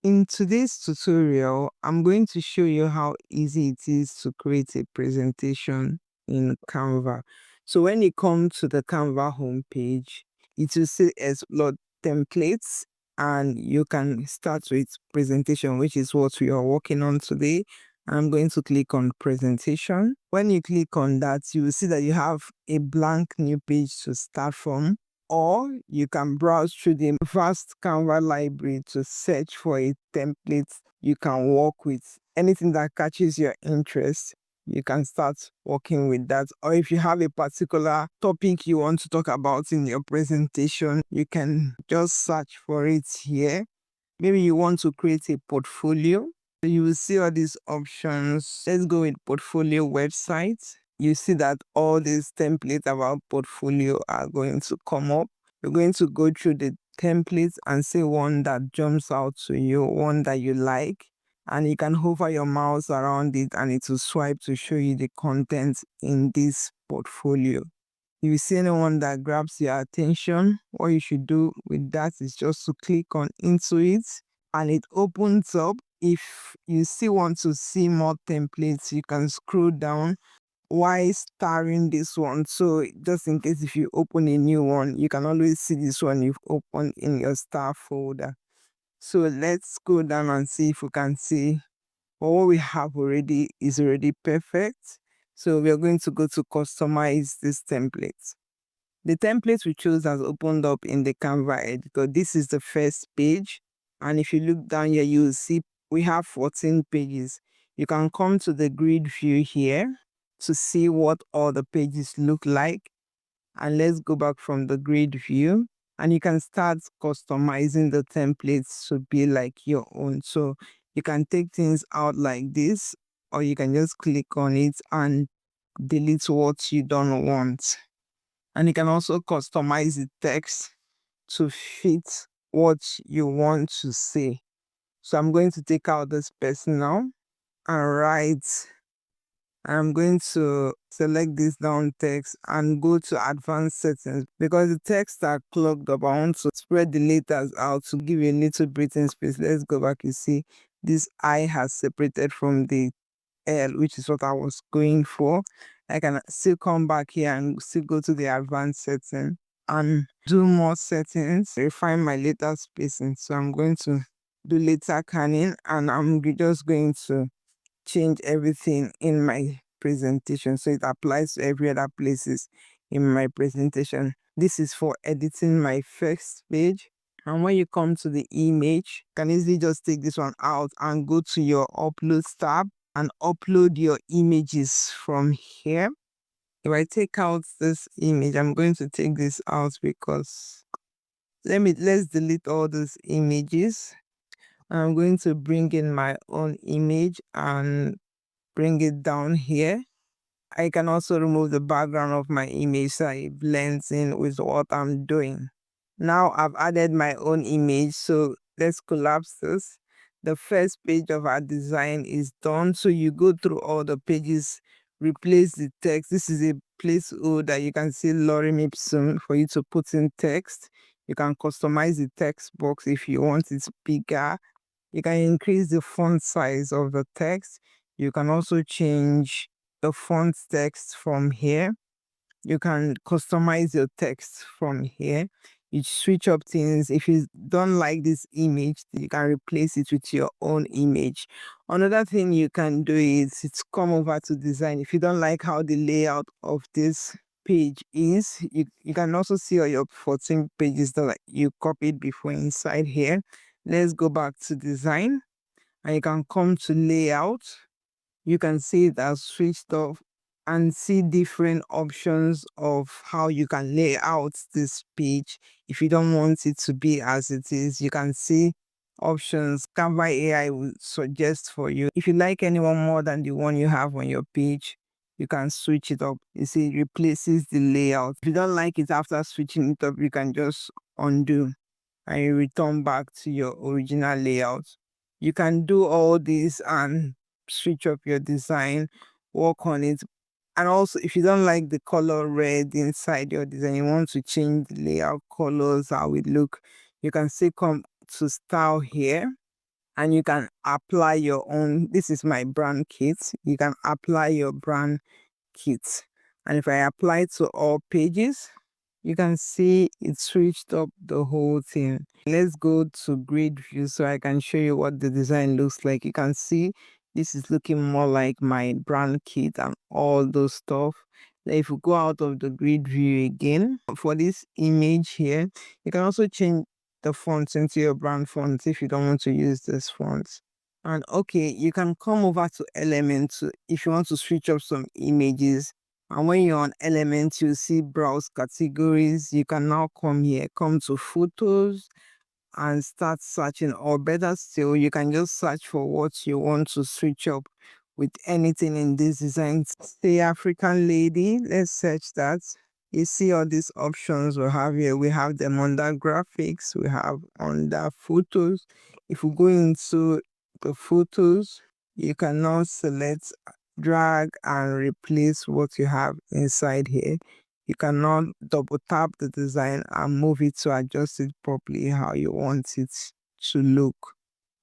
In today's tutorial, I'm going to show you how easy it is to create a presentation in Canva. So when you come to the Canva homepage, it will say explore templates and you can start with presentation, which is what we are working on today. I'm going to click on presentation. When you click on that, you will see that you have a blank new page to start from, or you can browse through the vast Canva library to search for a template you can work with. Anything that catches your interest, you can start working with that. Or if you have a particular topic you want to talk about in your presentation, you can just search for it here. Maybe you want to create a portfolio. You will see all these options. Let's go with portfolio website. You see that all these templates about portfolio are going to come up. You're going to go through the templates and see one that jumps out to you, one that you like, and you can hover your mouse around it and it will swipe to show you the content in this portfolio. If you see anyone that grabs your attention, what you should do with that is just to click on into it and it opens up. If you still want to see more templates, you can scroll down while starring this one. So just in case if you open a new one, you can always see this one you've opened in your star folder. So let's go down and see if we can see what we have already is already perfect. So we are going to go to customize this template. The template we chose has opened up in the Canva editor. This is the first page. And if you look down here, you will see we have 14 pages. You can come to the grid view here to see what all the pages look like. And let's go back from the grid view. And you can start customizing the templates to be like your own. So you can take things out like this, or you can just click on it and delete what you don't want. And you can also customize the text to fit what you want to say. So I'm going to take out this person now and write. I'm going to select this down text and go to advanced settings because the text are clogged up. I want to spread the letters out to give you a little breathing space. Let's go back. You see this I has separated from the L, which is what I was going for. I can still come back here and still go to the advanced setting and do more settings, refine my letter spacing. So I'm going to do letter canning and I'm just going to change everything in my presentation so it applies to every other places in my presentation. This is for editing my first page. And when you come to the image, you can easily just take this one out and go to your uploads tab and upload your images from here. If I take out this image, I'm going to take this out because let's delete all those images. I'm going to bring in my own image and bring it down here. I can also remove the background of my image so it blends in with what I'm doing. Now I've added my own image, so let's collapse this. The first page of our design is done. So you go through all the pages, replace the text. This is a placeholder. You can see lorem ipsum for you to put in text. You can customize the text box if you want it bigger. You can increase the font size of the text. You can also change the font text from here. You can customize your text from here. You switch up things. If you don't like this image, you can replace it with your own image. Another thing you can do is it's come over to design. If you don't like how the layout of this page is, you can also see all your 14 pages that you copied before inside here. Let's go back to design and you can come to layout. You can see it as switched off and see different options of how you can lay out this page. If you don't want it to be as it is, you can see options Canva AI will suggest for you. If you like anyone more than the one you have on your page, you can switch it up. You see, it replaces the layout. If you don't like it after switching it up, you can just undo and you return back to your original layout. You can do all this and switch up your design, work on it. And also, if you don't like the color red inside your design, you want to change the layout colors, how it look, you can still come to style here and you can apply your own. This is my brand kit. You can apply your brand kit. And if I apply it to all pages, you can see it switched up the whole thing. Let's go to grid view so I can show you what the design looks like. You can see this is looking more like my brand kit and all those stuff. If you go out of the grid view again, for this image here, you can also change the font into your brand font if you don't want to use this font. And okay, you can come over to Elements if you want to switch up some images. And when you're on Elements, you see browse categories. You can now come here, come to photos and start searching. Or better still, you can just search for what you want to switch up with anything in this design. Say African lady, let's search that. You see all these options we have here. We have them under graphics, we have under photos. If we go into the photos, you can now select, drag and replace what you have inside here. You can now double tap the design and move it to adjust it properly how you want it to look.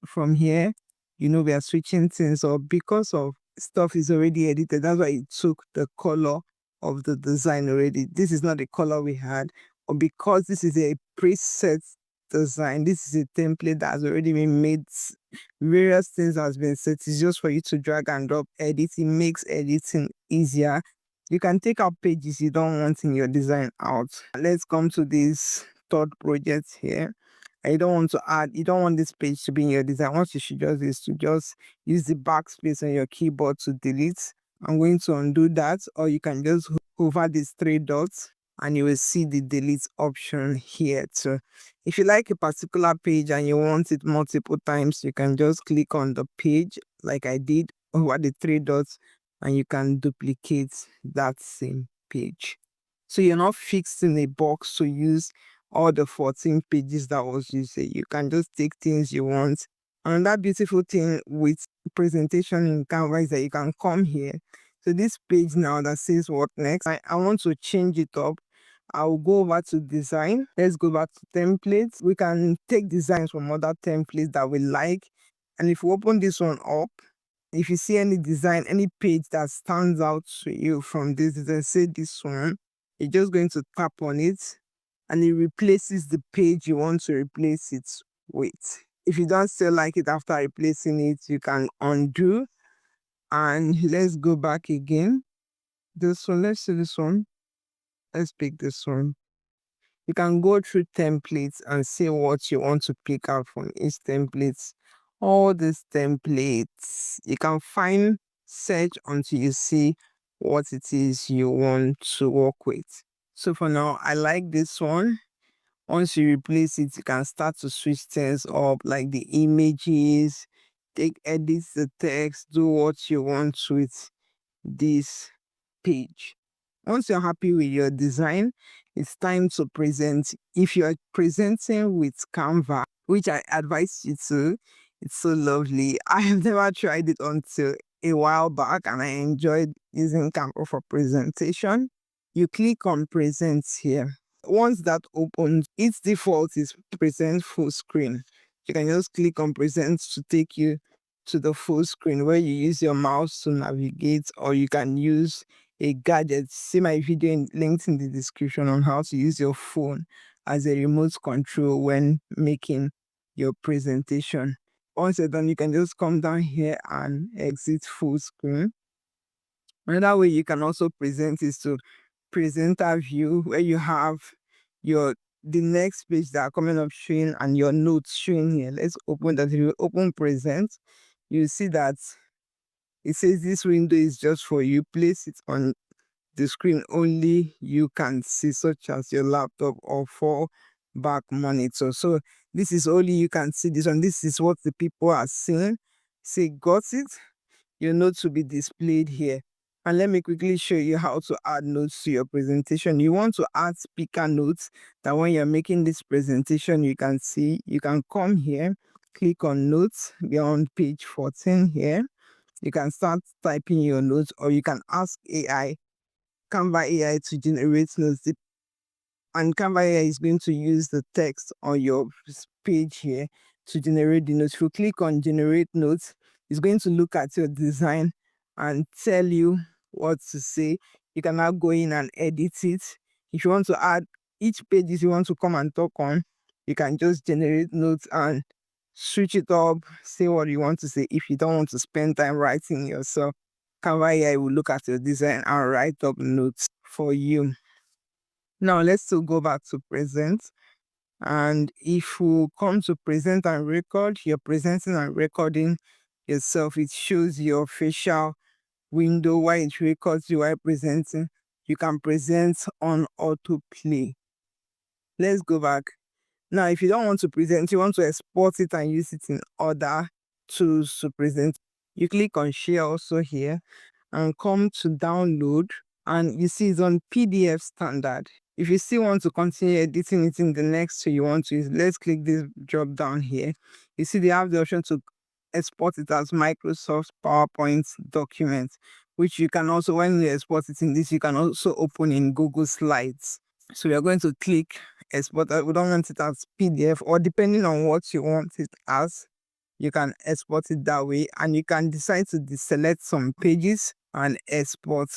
From here, we are switching things up because of stuff is already edited. That's why it took the color of the design already. This is not the color we had, or because this is a preset design, this is a template that has already been made. Various things has been set. It's just for you to drag and drop edit. It makes editing easier. You can take out pages you don't want in your design out. Let's come to this third project here. You don't want this page to be in your design. What you should just do is to just use the backspace on your keyboard to delete. I'm going to undo that, or you can just hover these three dots and you will see the delete option here too. If you like a particular page and you want it multiple times, you can just click on the page like I did over the three dots and you can duplicate that same page. So you're not fixed in a box to use all the 14 pages that was used. You can just take things you want. Another beautiful thing with presentation in Canva is that you can come here. So this page now that says what next, I want to change it up. I'll go over to design. Let's go back to templates. We can take designs from other templates that we like. And if we open this one up, if you see any design, any page that stands out to you from this design, say this one, you're just going to tap on it and it replaces the page you want to replace it with. If you don't still like it after replacing it, you can undo. And let's go back again. This one, let's see this one. Let's pick this one. You can go through templates and see what you want to pick out from each template. All these templates, you can find, search until you see what it is you want to work with. So for now, I like this one. Once you replace it, you can start to switch things up, like the images, edit the text, do what you want with this page. Once you're happy with your design, it's time to present. If you're presenting with Canva, which I advise you to, it's so lovely. I have never tried it until a while back and I enjoyed using Canva for presentation. You click on present here. Once that opens, its default is present full screen. You can just click on present to take you to the full screen where you use your mouse to navigate, or you can use a gadget. See my video linked in the description on how to use your phone as a remote control when making your presentation. Once you're done, you can just come down here and exit full screen. Another way you can also present is to presenter view, where you have the next page that are coming up showing and your notes showing here. Let's open that. If you open present, you see that it says this window is just for you. Place it on the screen only you can see, such as your laptop or for back monitor. So this is only you can see this one. This is what the people are seeing. Say got it. Your notes will be displayed here. And let me quickly show you how to add notes to your presentation. You want to add speaker notes that when you're making this presentation, you can see, you can come here, click on notes, we are on page 14 here. You can start typing your notes, or you can ask Canva AI to generate notes. And Canva AI is going to use the text on your page here to generate the notes. If you click on generate notes, it's going to look at your design and tell you what to say. You can now go in and edit it. If you want to add each pages you want to come and talk on, you can just generate notes and switch it up, say what you want to say. If you don't want to spend time writing yourself, Canva AI will look at your design and write up notes for you. Now let's still go back to present. And if you come to present and record, you're presenting and recording yourself. It shows your facial window while it records you while presenting. You can present on autoplay. Let's go back. Now, if you don't want to present, you want to export it and use it in other tools to present, you click on share also here and come to download, and you see it's on PDF standard. If you still want to continue editing it in the next tool you want to use, let's click this drop down here. You see they have the option to export it as Microsoft PowerPoint document, which you can also, when you export it in this, you can also open in Google Slides. So we are going to click export. We don't want it as PDF, or depending on what you want it as, you can export it that way, and you can decide to deselect some pages and export.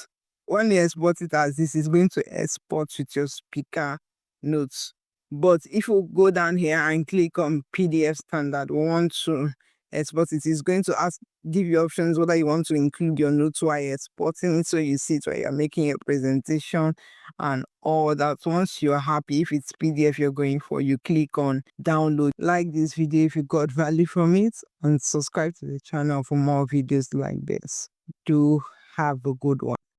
When you export it as this, it's going to export with your speaker notes. But if you go down here and click on PDF standard, we want to export it, it's going to give you options whether you want to include your notes while you're exporting it, so you see it while you're making a presentation and all that. Once you're happy, if it's PDF you're going for, you click on download. Like this video if you got value from it, and subscribe to the channel for more videos like this. Do have a good one.